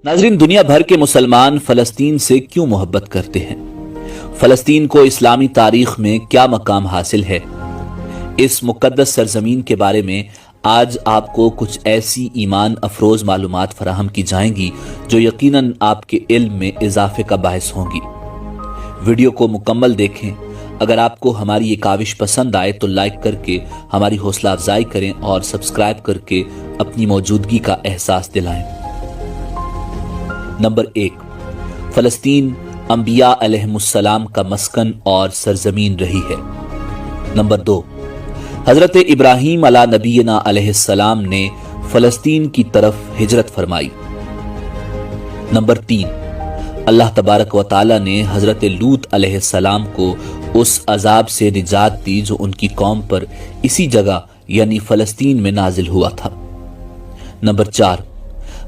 नाज़रीन, दुनिया भर के मुसलमान फ़लस्तीन से क्यों मोहब्बत करते हैं? फ़लस्तीन को इस्लामी तारीख में क्या मकाम हासिल है? इस मुक़द्दस सरज़मीन के बारे में आज आपको कुछ ऐसी ईमान अफरोज़ मालूमात फराहम की जाएंगी जो यकीनन आपके इल्म में इजाफे का बायस होंगी। वीडियो को मुकम्मल देखें। अगर आपको हमारी ये काविश पसंद आए तो लाइक करके हमारी हौसला अफजाई करें और सब्सक्राइब करके अपनी मौजूदगी का एहसास दिलाएं। नंबर 1, फ़लस्तीन अंबिया अलैहिमुस्सलाम का मस्कन और सरजमीन रही है। नंबर 2, हजरत इब्राहीम अला नबीना अलैहिस्सलाम ने फ़लस्तीन की तरफ हिजरत फरमाई। नंबर 3, अल्लाह तबारक व तआला ने हजरत लूत अलैहिस्सलाम को उस अजाब से निजात दी जो उनकी कौम पर इसी जगह यानी फ़लस्तीन में नाजिल हुआ था। नंबर 4,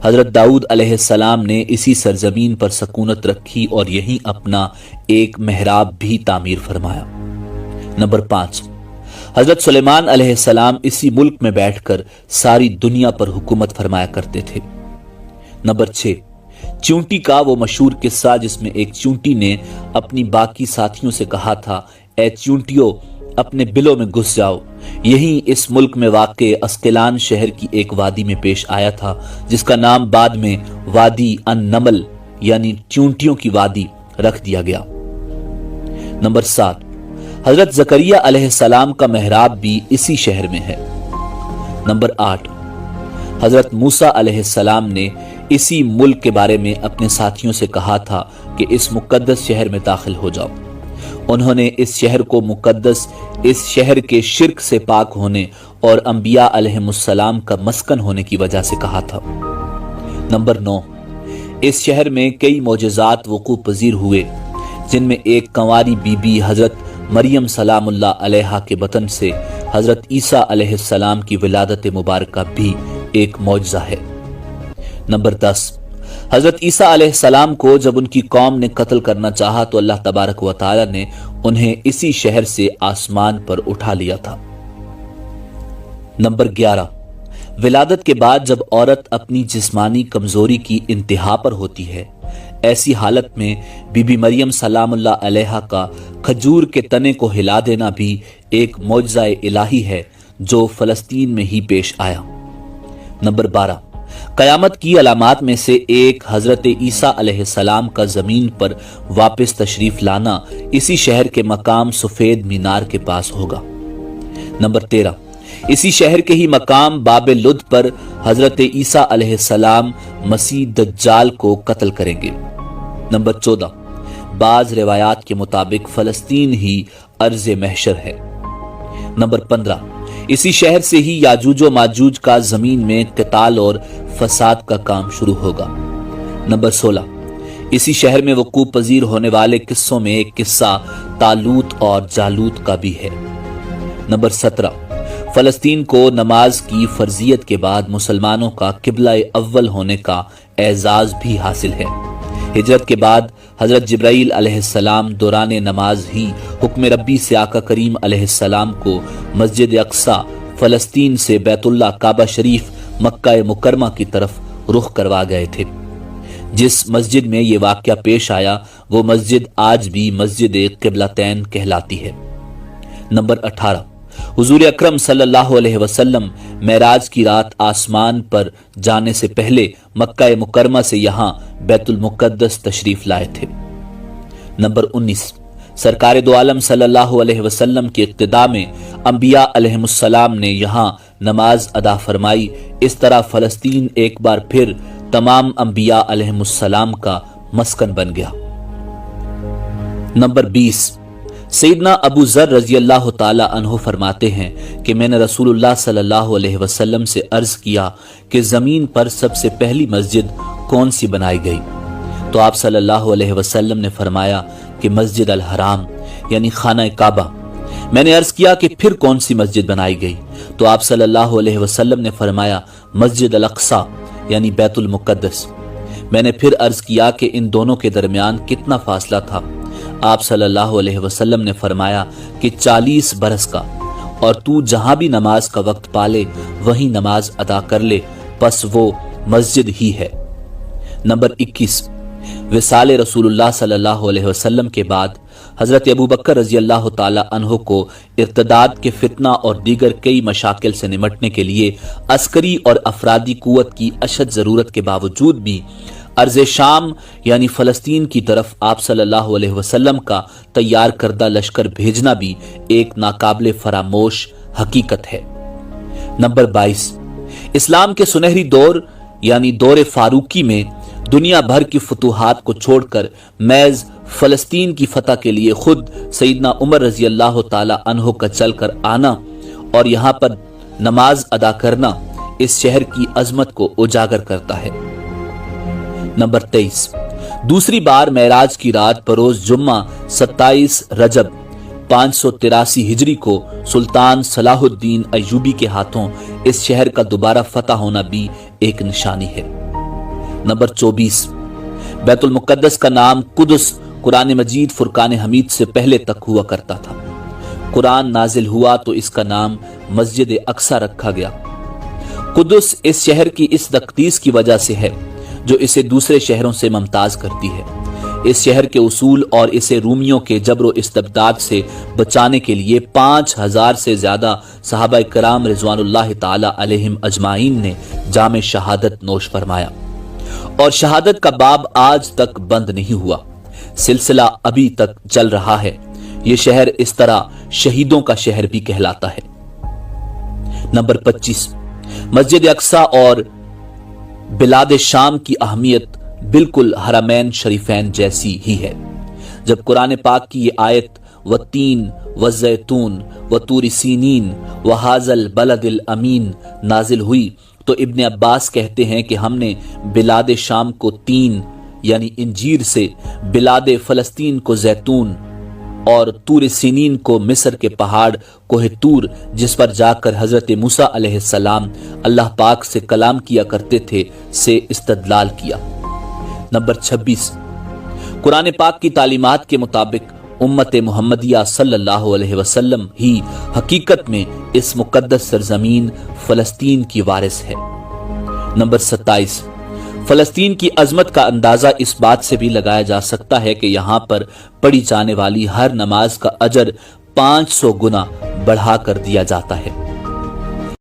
हजरत दाऊद अलैहिस्सलाम ने इसी सरजमीन पर सकूनत रखी और यहीं अपना एक महराब भी तामीर फरमाया। नंबर 5, हजरत सुलेमान अलैहिस्सलाम इसी मुल्क में बैठकर सारी दुनिया पर हुकूमत फरमाया करते थे। नंबर 6, चूंटी का वो मशहूर किस्सा जिसमें एक चूंटी ने अपनी बाकी साथियों से कहा था, ए चूंटियों अपने बिलों में घुस जाओ। यही इस मुल्क में वाक़े अस्कलान शहर की एक वादी में पेश आया था जिसका नाम बाद में वादी अन नमल यानी चूंटियों की वादी रख दिया गया। नंबर 7, हजरत ज़करिया अलैहिस्सलाम का महराब भी इसी शहर में है। नंबर 8, हजरत मूसा अलैहिस्सलाम ने इसी मुल्क के बारे में अपने साथियों से कहा था कि इस मुकद्दस शहर में दाखिल हो जाओ। उन्होंने इस शहर को मुकद्दस इस शहर के शिर्क से पाक होने और अंबिया अलैहिमुस्सलाम का मस्कन होने की वजह से कहा था। नंबर 9, इस शहर में कई मोजज़ात वक़ू पज़ीर हुए जिनमें एक कंवारी बीबी हजरत मरियम सलामुल्लाह अलैहा के बतन से हजरत ईसा अलैहिस्सलाम की विलादत मुबारका भी एक मौजज़ा है। नंबर 10, हजरत ईसा अलैहिस्सलाम को जब उनकी कौम ने कत्ल करना चाहा तो अल्लाह तबारक व तआला ने उन्हें इसी शहर से आसमान पर उठा लिया था। नंबर 11, विलादत के बाद जब औरत अपनी जिस्मानी कमजोरी की इंतहा पर होती है, ऐसी हालत में बीबी मरियम सलामुल्लाह अलैहा का खजूर के तने को हिला देना भी एक मौजज़ा इलाही है जो फ़लस्तीन में ही पेश आया। नंबर 12, कयामत की अलामात में से एक हजरत ईसा अलैहिस्सलाम का ज़मीन पर वापस तशरीफ लाना इसी शहर के मकाम सफेद मीनार के पास होगा। नंबर 13, इसी शहर के ही मकाम बाबे लुद पर हजरत ईसा अलैहिस्सलाम मसीह दज्जाल को कत्ल करेंगे। नंबर 14, बाज रिवायात के मुताबिक फ़लस्तीन ही अर्ज़ महशर है। नंबर 15, इसी शहर से ही याजूज व माजूज का जमीन में क़िताल और फसाद का काम शुरू होगा। नंबर 16, इसी शहर में वक़ू पज़ीर होने वाले किस्सों में एक किस्सा तालूत और जालूत का भी है। नंबर 17, फ़लस्तीन को नमाज की फ़र्जियत के बाद मुसलमानों का किबला अव्वल होने का एजाज़ भी हासिल है। हिजरत के बाद हजरत जिब्राईल अलैहिस्सलाम दौरान नमाज ही हुक्म रब्बी से आका करीम अलैहिस्सलाम को मस्जिद अक्सा फ़लस्तीन से बैतुल्लाह काबा शरीफ मक्का मुकरमा की तरफ रुख करवा गए थे। जिस मस्जिद में ये वाक़या पेश आया वो मस्जिद आज भी मस्जिद क़िबलतैन कहलाती है। नंबर 18, हुजूर अकरम सल्लल्लाहु अलैहि वसल्लम मेराज की रात आसमान पर जाने से पहले मक्का मुकरमा से यहाँ बैतुल मुक़द्दस तशरीफ लाए थे। नंबर 19, सरकार दो आलम सल्लल्लाहु अलैहि वसल्लम की इक्तिदा में अंबिया अलैहिमुस्सलाम ने यहाँ नमाज अदा फरमाई। इस तरह फ़लस्तीन एक बार फिर तमाम अंबिया अलैहिमुस्सलाम का मस्कन बन गया। नंबर 20, सैयदना अबू ज़र रज़ी अल्लाह ताला अन्हु फरमाते हैं कि मैंने रसूलुल्लाह सल्लल्लाहु अलैहि वसल्लम से अर्ज किया कि ज़मीन पर सबसे पहली मस्जिद कौन सी बनाई गई? तो आप सल्लल्लाहु अलैहि वसल्लम ने फरमाया कि मस्जिद अल हराम यानी खाना काबा। मैंने अर्ज किया कि फिर कौन सी मस्जिद बनाई गई? तो आप सल्लल्लाहु अलैहि वसल्लम ने फरमाया मस्जिद अल अक्सा यानी बैतुल मुक़द्दस। मैंने फिर अर्ज किया कि इन दोनों के दरमियान कितना फासला था? आप सल्लल्लाहु अलैहि वसल्लम ने फरमाया कि 40 बरस का, और तू जहां भी नमाज का वक्त पाले वहीं नमाज अदा कर ले, बस वो मस्जिद ही है। नंबर 21, विसाल रसूलुल्लाह सल्लल्लाहु अलैहि वसल्लम के बाद हजरत अबू बकर रजी अल्लाह ताला अन्हो को इर्तदाद के फितना और दीगर कई मशाकिल से निमटने के लिए अस्करी और अफरादी कुव्वत की अशद ज़रूरत के बावजूद भी अर्ज़ शाम यानी फ़लस्तीन की तरफ आप सल्लल्लाहु अलैहि वसल्लम का तैयार करदा लश्कर भेजना भी एक नाकाबिले फरामोश हकीकत है। नंबर 22, इस्लाम के सुनहरी दौर यानी दौर फारूकी में दुनिया भर की फतूहात को छोड़कर मैज फलस्तीन की फतह के लिए खुद सईदना उमर रजी अल्लाह ताला अन्हो का चलकर आना और यहाँ पर नमाज अदा करना इस शहर की अजमत को उजागर करता है। नंबर 23, दूसरी बार मेराज की रात बरोज जुम्मा 27 रजब 583 हिजरी को सुल्तान सलाहुद्दीन अय्यूबी के हाथों इस शहर का दोबारा फतह होना भी एक निशानी है। नंबर 24, बैतुल मुक़द्दस का नाम कुदस कुरान मजीद फुरकान हमीद से पहले तक हुआ करता था। कुरान नाजिल हुआ तो इसका नाम मस्जिद अक्सा रखा गया। कुदस इस शहर की इस तक़दीस की वजह से है जो इसे दूसरे शहरों से मुमताज करती है। इस शहर के उसूल और इसे रूमियों के जबरो इस्तबदाद से बचाने के लिए 5000 से ज्यादा सहाबा कराम रिजवानुल्लाह ताला अलैहिम अजमाइन ने जामे शहादत नोश फरमाया और शहादत का बाब आज तक बंद नहीं हुआ, सिलसिला अभी तक चल रहा है। ये शहर इस तरह शहीदों का शहर भी कहलाता है। नंबर 25, मस्जिद अक्सा और बिलाद शाम की अहमियत बिल्कुल हरमैन शरीफैन जैसी ही है। जब कुरान पाक की ये आयत वत्तीन वज़ैतून वतूर सीनीन वहाज़ल बलदिल अमीन नाजिल हुई तो इब्ने अब्बास कहते हैं कि हमने बिलाद शाम को तीन यानी इंजीर से, बिलाद फलस्तीन को जैतून और तूर सीनीन को मिस्र के पहाड़ कोह तूर जिस पर जाकर हजरत मूसा अलैहिस्सलाम अल्लाह पाक से कलाम किया करते थे से इस्तदलाल किया। नंबर 26, कुरान पाक की तालीमात के मुताबिक उम्मत मुहम्मदिया सल्लल्लाहु अलैहि वसल्लम ही हकीकत में इस मुकद्दस सरजमीन फलस्तीन की वारिस है। नंबर 27, फलस्तीन की अजमत का अंदाजा इस बात से भी लगाया जा सकता है कि यहाँ पर पढ़ी जाने वाली हर नमाज का अजर 500 गुना बढ़ा कर दिया जाता है।